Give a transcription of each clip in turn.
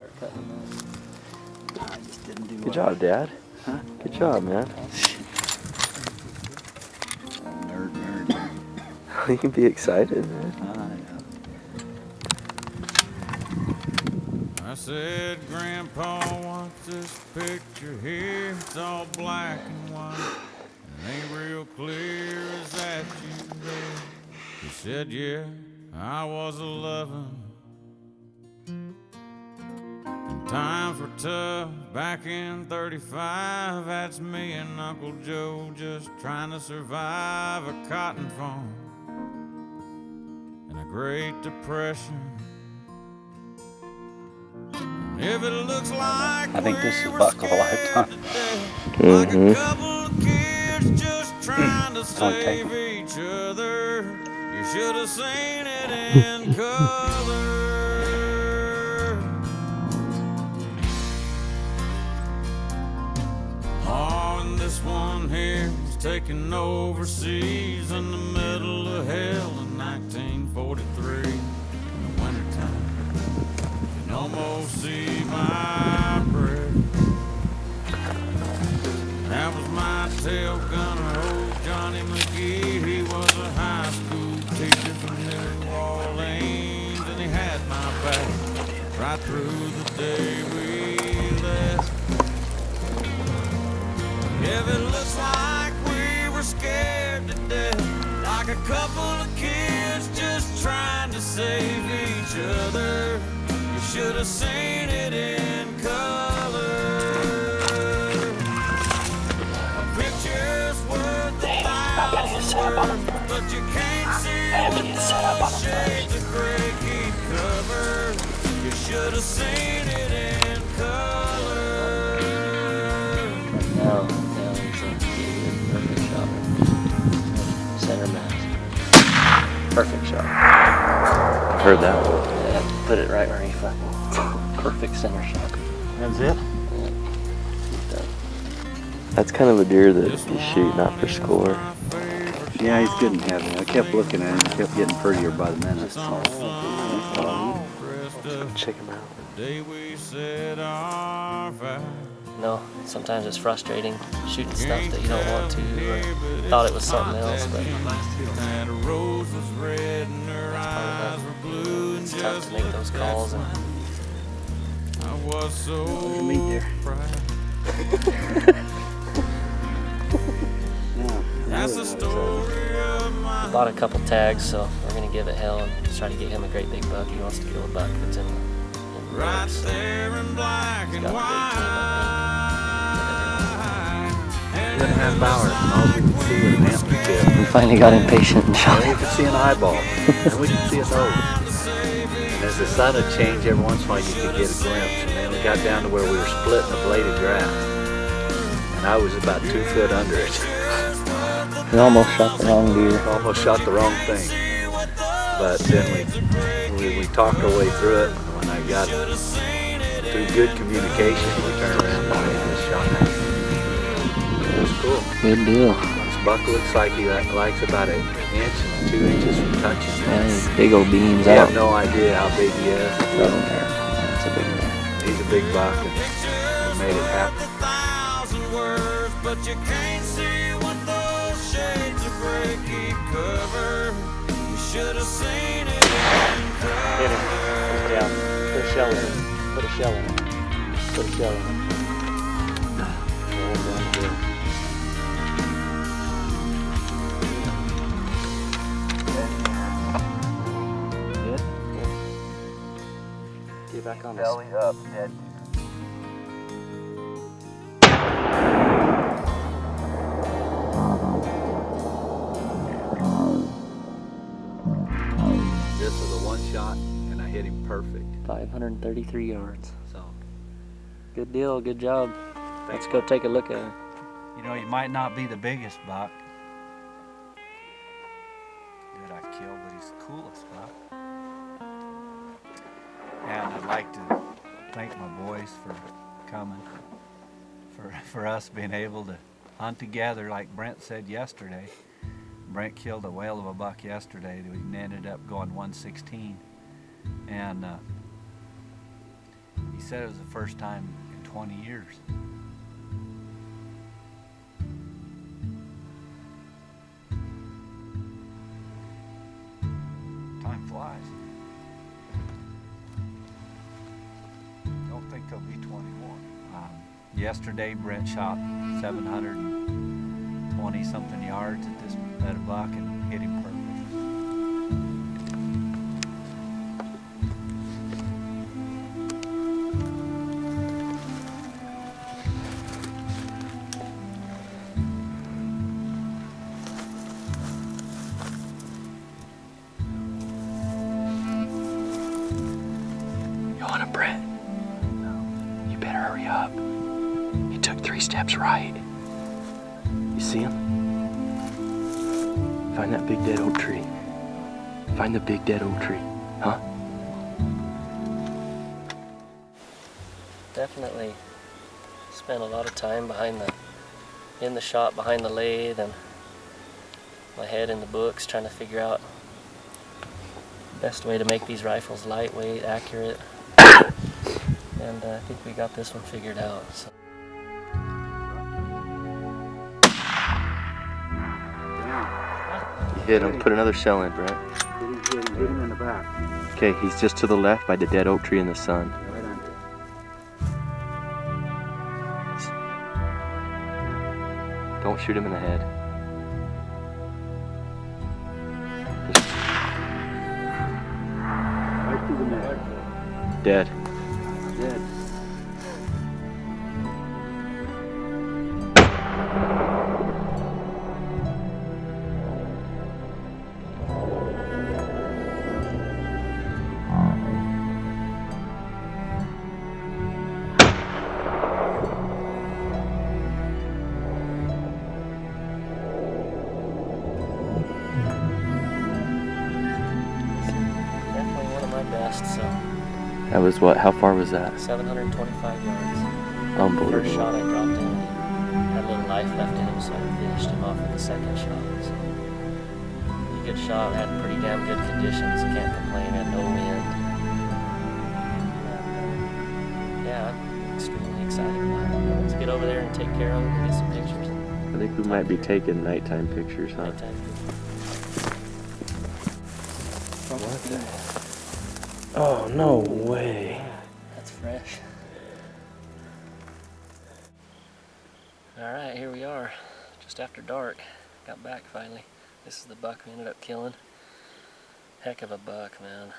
I just didn't do Good job, Dad. Huh? Good job, man. Nerd. You can be excited, man. I said, Grandpa wants this picture here. It's all black and white. It ain't real clear. Is that you there? He said, yeah, I was a lovin'. And times were tough back in 35. That's me and Uncle Joe just trying to survive a cotton farm and a Great Depression. If it looks like I think this is we were Buck of a scared lifetime. to death, like a couple of kids just trying to Don't take save each other, you should have seen it in color. Oh, and this one here was taken overseas in the middle of hell in 1943 in the wintertime. Almost see my breath. That was my tail gunner, old Johnny McGee. He was a high school teacher from New Orleans, and he had my back right through the day we left. If it looks like we were scared to death, like a couple of kids just trying to save each other, should have seen it in color. A picture's worth 1,000 words, but you can't see what those shades of gray keep covered. You should have seen it in color. Now he's a perfect shot. Center mass. Perfect shot. Heard that one. Yeah, put it right where he fucking. Perfect center shot. That's it? Yeah. That's kind of a deer that you shoot not for score. Yeah, he's good in heaven. I kept looking at him. He kept getting prettier by the minute. Check him out. No, sometimes it's frustrating shooting stuff that you don't want to, or thought it was something else, but it's tough to make those calls. And There's a meat deer. That's the story of my we bought a couple tags, so we're gonna give it hell and try to get him a great big buck. He wants to kill a buck that's in the right woods. there in black He's and got a big team up Two and a half hours, and all we could see was an antler there. tail. We finally got impatient and shot All you him. could see an eyeball, and we could see a nose. And as the sun would change, every once in a while you could get a glimpse. And then we got down to where we were splitting a blade of grass, and I was about 2 foot under it. We almost shot the wrong deer. Almost shot the wrong thing. But then we talked our way through it, and when I got through good communication, we turned around and just shot it. It was cool. Good deal. This buck looks like he likes about an inch, 2 inches from touching. Yeah, he's big old beans I out. have no idea how big he is. That's a big one. He's a big buck, and we made it happen. but you can't see what those shades of gray keep covered. You should have seen it in color. Hit him. He's down. Put a shell in him. Put a shell in him. Put a shell in him. Roll down good. Good? Good. Get back on this. Belly up, dead. This was a one shot, and I hit him perfect. 533 yards. So, Good deal. Good job. Let's go take a look at him. You know, he might not be the biggest buck that I've killed, but he's the coolest buck. And I'd like to thank my boys for coming, for us being able to hunt together, like Brent said yesterday. Brent killed a whale of a buck yesterday. We ended up going 116. And He said it was the first time in 20 years. Time flies. Don't think there'll be 20 more. Yesterday, Brent shot 720 something yards at a buck and hit him perfect. You want a Brent? You better hurry up. He took 3 steps right. You see him? Find that big dead oak tree. Find the big dead oak tree, huh? Definitely spent a lot of time in the shop behind the lathe, and my head in the books trying to figure out the best way to make these rifles lightweight, accurate. And I think we got this one figured out. So. You hit him. Put another shell in, Brent. Hit him in the back. Okay, he's just to the left by the dead oak tree in the sun. Right under. Don't shoot him in the head. Right through the neck. Dead. Dead. Definitely one of my best, so That was what? How far was that? 725 yards. First Unbelievable. shot I dropped in, he had a little life left in him, so I finished him off with the second shot. So, pretty good shot, had pretty damn good conditions, can't complain, had no wind. And, yeah, I'm extremely excited about it. Let's get over there and take care of it and get some pictures. I think we might be taking nighttime pictures, huh? Nighttime pictures. What the heck? Oh, no way. That's fresh. Alright, here we are, just after dark. Got back finally. This is the buck we ended up killing. Heck of a buck, man.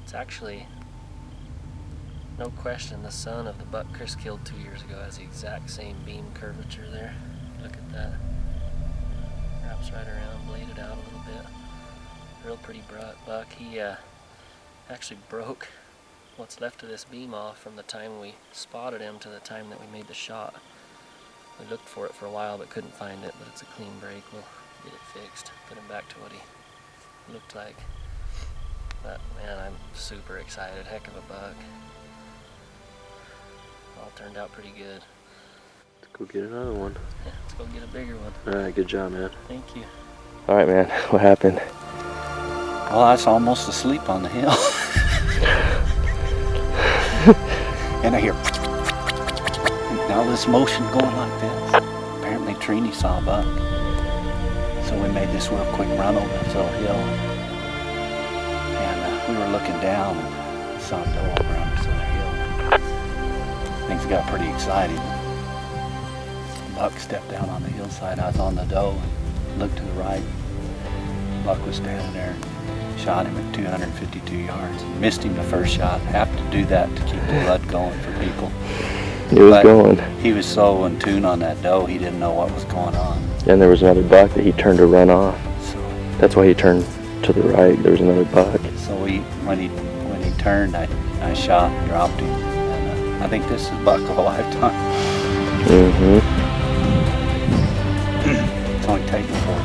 It's actually, no question, the son of the buck Chris killed 2 years ago. Has the exact same beam curvature there. Look at that. Wraps right around, bladed out a little bit. Real pretty buck. He actually broke what's left of this beam off from the time we spotted him to the time that we made the shot. We looked for it for a while but couldn't find it, but it's a clean break. We'll get it fixed, put him back to what he looked like. But man, I'm super excited. Heck of a buck. All turned out pretty good. Let's go get another one. Yeah, let's go get a bigger one. Alright, good job, man. Thank you. Alright, man. What happened? Well, I was almost asleep on the hill. And I hear and all this motion going like this. Apparently Trini saw a buck. So we made this real quick run over this little hill. And we were looking down and saw a doe over on this other hill. Things got pretty exciting. The buck stepped down on the hillside. I was on the doe and looked to the right. Buck was standing there. Shot him at 252 yards. Missed him the first shot. Have to do that to keep the blood going for people. It was But going. he was so in tune on that doe, he didn't know what was going on. And there was another buck that he turned to run off. So, That's why he turned to the right. There was another buck. when he turned, I shot, dropped him. And I think this is buck of a lifetime. Mm-hmm. It's only taken 4 years.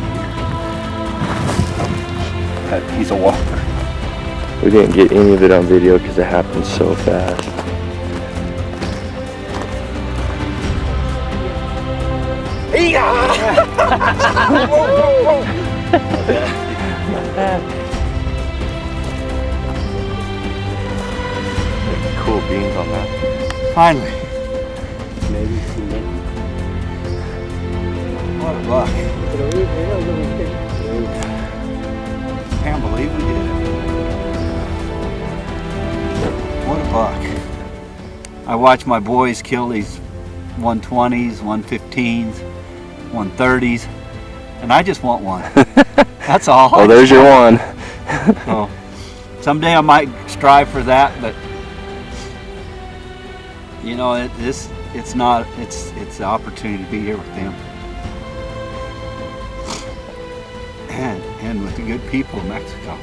But he's a walker. We didn't get any of it on video because it happened so fast. cool beans on that. Finally. Maybe some maybe. What a buck. Can't believe we did it. What a buck. I watch my boys kill these 120s, 115s, 130s, and I just want one. That's all. Oh, there's your one. So, someday I might strive for that, but you know, it's the opportunity to be here with them. And with the good people of Mexico.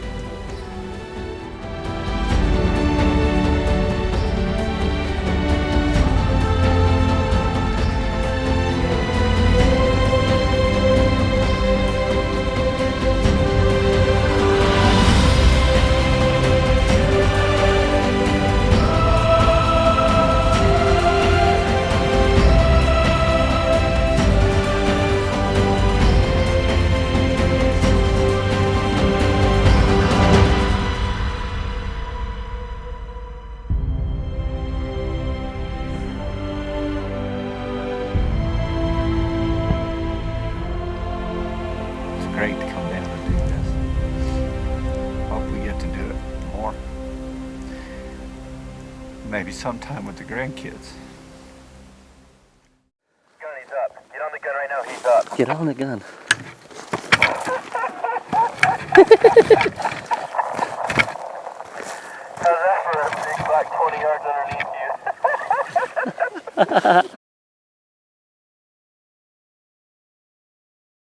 Great to come down and do this. Hope we get to do it more. Maybe sometime with the grandkids. Gun, he's up. Get on the gun right now, he's up. Get on the gun. How's that for a big black 20 yards underneath you?